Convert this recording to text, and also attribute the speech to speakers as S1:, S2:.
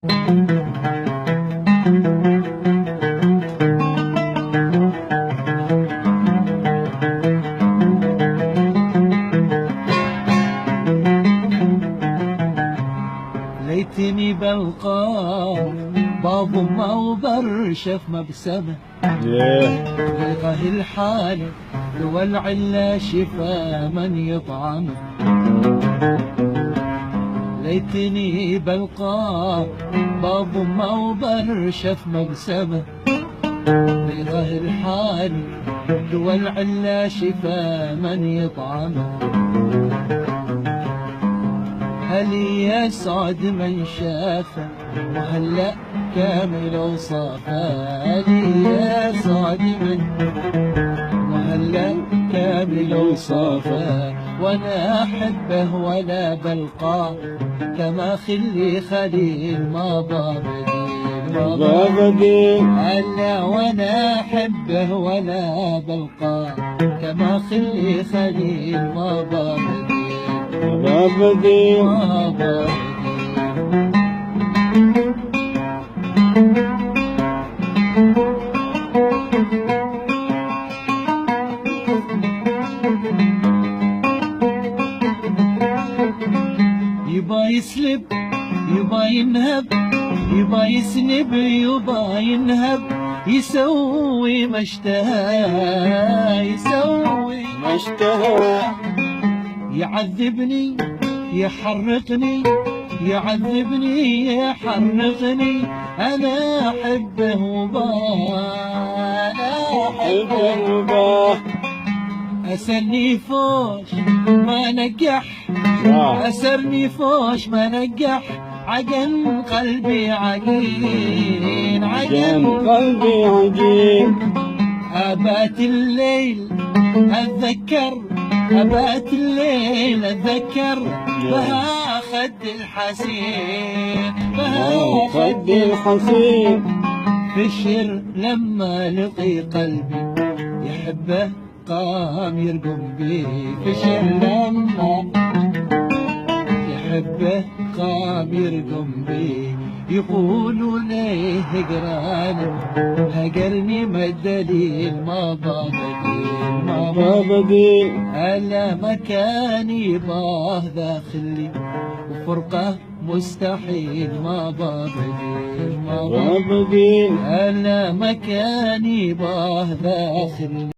S1: ليتني بلقى باب ما وبرشف مبسمة غيره الحال دول علا شفا من يطعمه. ليتني بلقى باب ما وبرشف مبسمة غيره الحال دول علا شفا من يطعمه. هل يسعد من شافه وهلأ كامل وصافه. هل يسعد من وهلأ كامل وصافه. وانا احبه ولا بلقاه كما خلي خليل ما بديل. هلا وانا احبه ولا بلقاه كما خلي خليل ما بديل. يبا يسلب يبا ينهب يبا يسنب يبا ينهب يسوي ما اشتهى يسوي ما اشتهى. يعذبني يحرقني يعذبني يحرقني أنا أحبه وباه أنا أحبه وباه. أسرني فوش ما نجح أسرني فوش ما نجح عجن قلبي عجين عجن قلبي عجين. أبات الليل أتذكر أبات الليل أتذكر بها خد الحسين بها خد الحسين. فشر لما لقي قلبي يحبه قام يرقم بيه. فشر لما يحبه قام يرقم بيه. يقولوا ليه هجراني هجرني ما الدليل ما بديل ما بديل. ألا مكاني باه داخلي وفرقة مستحيل ما بديل ما بديل. ألا مكاني باه داخلي